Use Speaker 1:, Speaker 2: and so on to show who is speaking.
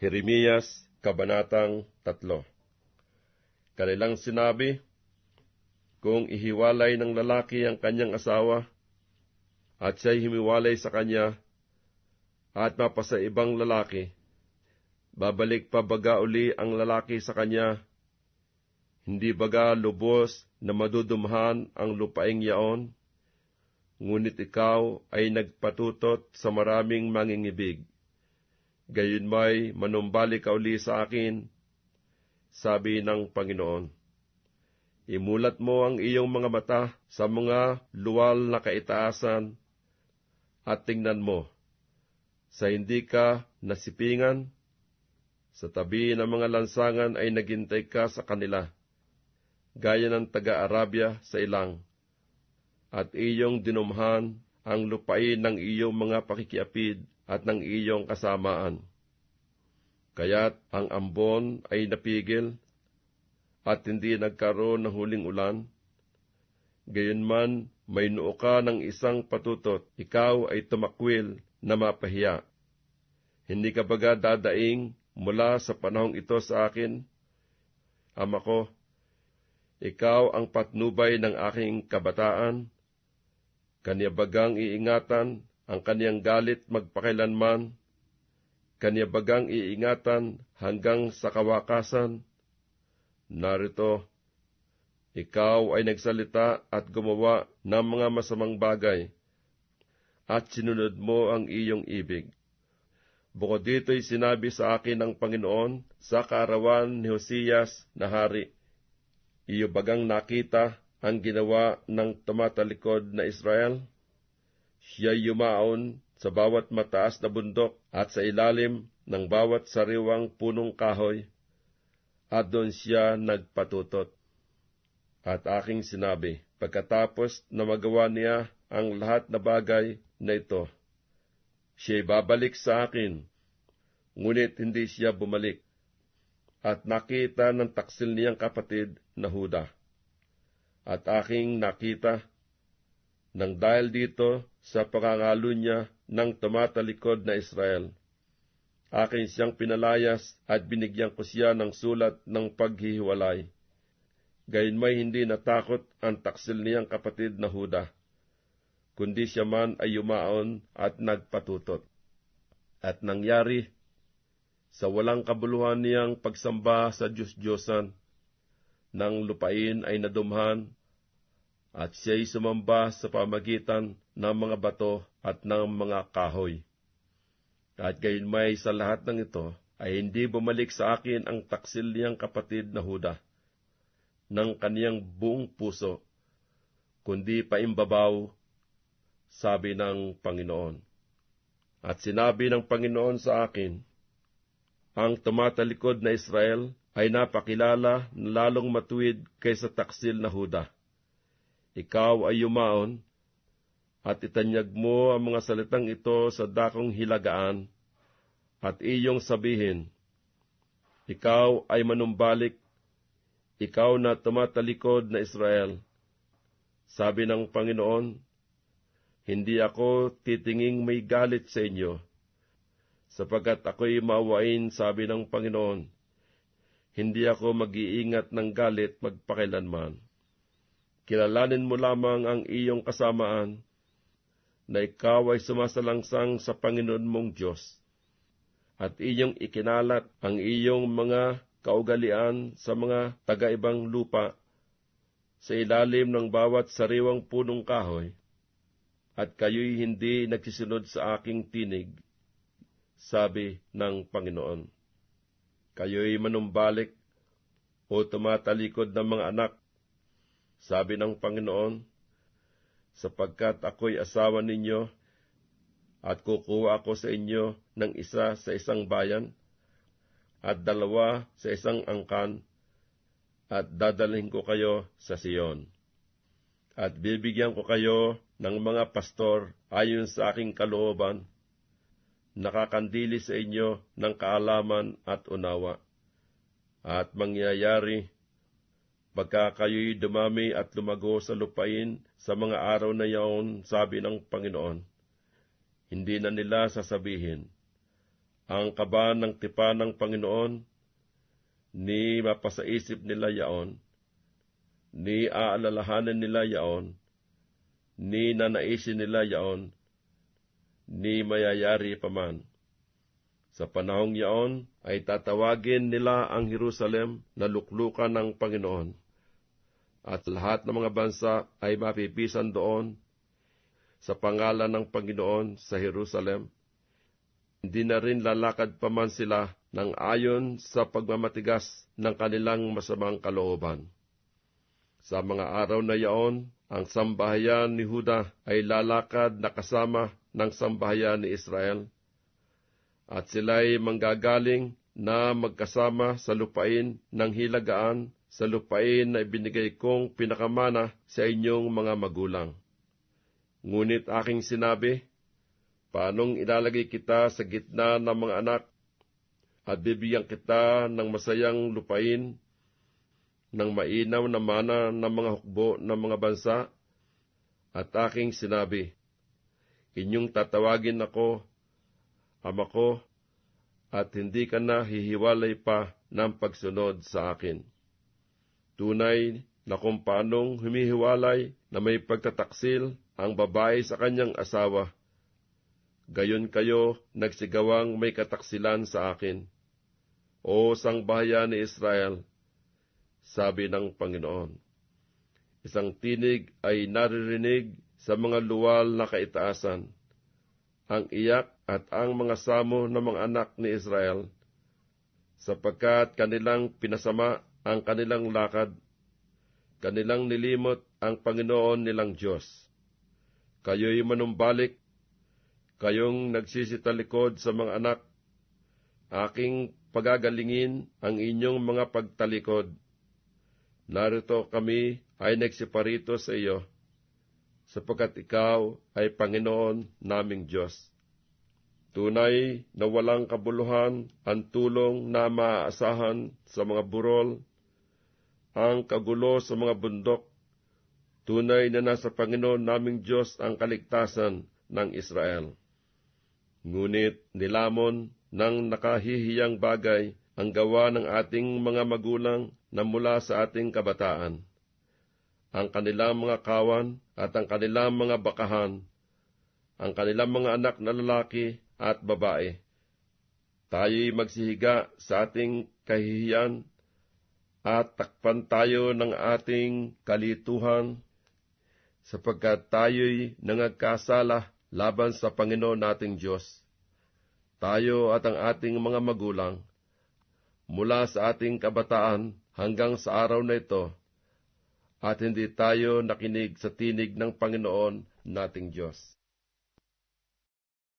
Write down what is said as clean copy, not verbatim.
Speaker 1: Jeremias, Kabanatang 3. Kanilang sinabi, kung ihiwalay ng lalaki ang kanyang asawa, at siya'y humiwalay sa kanya, at mapasa ibang lalaki, babalik pa baga uli ang lalaki sa kanya, hindi baga lubos na madudumhan ang lupaing yaon, ngunit ikaw ay nagpatutot sa maraming mangingibig. Gayon may manumbalik ka uli sa akin, sabi ng Panginoon. Imulat mo ang iyong mga mata sa mga luwal na kaitaasan, at tingnan mo, sa hindi ka nasipingan, sa tabi ng mga lansangan ay naghintay ka sa kanila, gaya ng taga-Arabia sa ilang, at iyong dinumhan ang lupain ng iyong mga pakikiapid at ng iyong kasamaan. Kaya't ang ambon ay napigil, at hindi nagkaroon ng huling ulan. Gayunman, may noo ka ng isang patutot, ikaw ay tumakwil na mapahiya. Hindi ka baga dadaing mula sa panahong ito sa akin? Ama ko, ikaw ang patnubay ng aking kabataan. Kanya bagang iingatan ang kaniyang galit magpakailanman, kanya bagang iingatan hanggang sa kawakasan. Narito, ikaw ay nagsalita at gumawa ng mga masamang bagay, at sinunod mo ang iyong ibig. Bukod dito'y sinabi sa akin ng Panginoon sa kaarawan ni Hoseyas na hari, iyo bagang nakita ang ginawa ng tumatalikod na Israel? Siya'y yumaon sa bawat mataas na bundok at sa ilalim ng bawat sariwang punong kahoy, at doon siya nagpatutot. At aking sinabi, pagkatapos na magawa niya ang lahat na bagay na ito, siya'y babalik sa akin, ngunit hindi siya bumalik, at nakita ng taksil niyang kapatid na Huda. At aking nakita, nang dahil dito sa pangangalo niya ng tumatalikod na Israel, akin siyang pinalayas at binigyan ko siya ng sulat ng paghihiwalay. Gayunmay hindi natakot ang taksil niyang kapatid na Huda, kundi siya man ay yumaon at nagpatutot. At nangyari, sa walang kabuluhan niyang pagsamba sa Diyos-Diyosan, ng lupain ay nadumhan, at siya'y sumamba sa pamagitan ng mga bato at ng mga kahoy. At gayunmay sa lahat ng ito, ay hindi bumalik sa akin ang taksil niyang kapatid na Huda ng kaniyang buong puso, kundi paimbabaw, sabi ng Panginoon. At sinabi ng Panginoon sa akin, ang tumatalikod na Israel ay napakilala na lalong matuwid kaysa taksil na Huda. Ikaw ay yumaon, at itanyag mo ang mga salitang ito sa dakong hilagaan, at iyong sabihin, ikaw ay manumbalik, ikaw na tumatalikod na Israel. Sabi ng Panginoon, hindi ako titinging may galit sa inyo, sapagkat ako'y maawain, sabi ng Panginoon. Hindi ako mag-iingat ng galit magpakailanman. Kilalanin mo lamang ang iyong kasamaan, na ikaw ay sumasalangsang sa Panginoon mong Diyos, at iyong ikinalat ang iyong mga kaugalian sa mga taga-ibang lupa, sa ilalim ng bawat sariwang punong kahoy, at kayo'y hindi nagsisunod sa aking tinig, sabi ng Panginoon. Kayo'y manumbalik o tumatalikod ng mga anak, sabi ng Panginoon, sapagkat ako'y asawa ninyo, at kukuha ako sa inyo ng isa sa isang bayan, at dalawa sa isang angkan, at dadalhin ko kayo sa Siyon. At bibigyan ko kayo ng mga pastor ayon sa aking kalooban, nakakandili sa inyo ng kaalaman at unawa. At mangyayari, pagka kayo'y dumami at lumago sa lupain sa mga araw na yaon, sabi ng Panginoon, hindi na nila sasabihin, ang kaba ng tipan ng Panginoon, ni mapasaisip nila yaon, ni aalalahanan nila yaon, ni nanaisin nila yaon, ni mayayari paman. Sa panahong yaon ay tatawagin nila ang Jerusalem na luklukan ng Panginoon, at lahat ng mga bansa ay mapipisan doon sa pangalan ng Panginoon sa Jerusalem. Hindi na rin lalakad pa man sila ng ayon sa pagmamatigas ng kanilang masamang kalooban. Sa mga araw na yaon, ang sambahayan ni Huda ay lalakad na kasama ng sambahayan ni Israel, at sila'y manggagaling na magkasama sa lupain ng hilagaan, sa lupain na ibinigay kong pinakamana sa inyong mga magulang. Ngunit aking sinabi, paanong ilalagay kita sa gitna ng mga anak, at bibigyan kita ng masayang lupain, ng mainam na mana ng mga hukbo ng mga bansa? At aking sinabi, inyong tatawagin ako, Ama ko, at hindi ka na hihiwalay pa ng pagsunod sa akin. Tunay na kung paanong humihiwalay na may pagtataksil ang babae sa kanyang asawa, gayon kayo nagsigawang may kataksilan sa akin, O sangbahayan ni Israel, sabi ng Panginoon. Isang tinig ay naririnig sa mga luwal na kaitaasan, ang iyak at ang mga samo ng mga anak ni Israel, sapagkat kanilang pinasama ang kanilang lakad, kanilang nilimot ang Panginoon nilang Diyos. Kayo'y manumbalik, kayong nagsisitalikod sa mga anak, aking pagagalingin ang inyong mga pagtalikod. Narito kami ay nagsiparito sa iyo, sapagkat ikaw ay Panginoon naming Diyos. Tunay na walang kabuluhan ang tulong na maaasahan sa mga burol, ang kagulo sa mga bundok. Tunay na nasa Panginoon naming Diyos ang kaligtasan ng Israel. Ngunit nilamon ng nakahihiyang bagay ang gawa ng ating mga magulang na mula sa ating kabataan. Ang kanilang mga kawan at ang kanilang mga bakahan, ang kanilang mga anak na lalaki at babae. Tayo'y magsihiga sa ating kahihiyan at takpan tayo ng ating kalituhan, sapagkat tayo'y nangagkasala laban sa Panginoon nating Diyos. Tayo at ang ating mga magulang, mula sa ating kabataan hanggang sa araw na ito, at hindi tayo nakinig sa tinig ng Panginoon nating Diyos.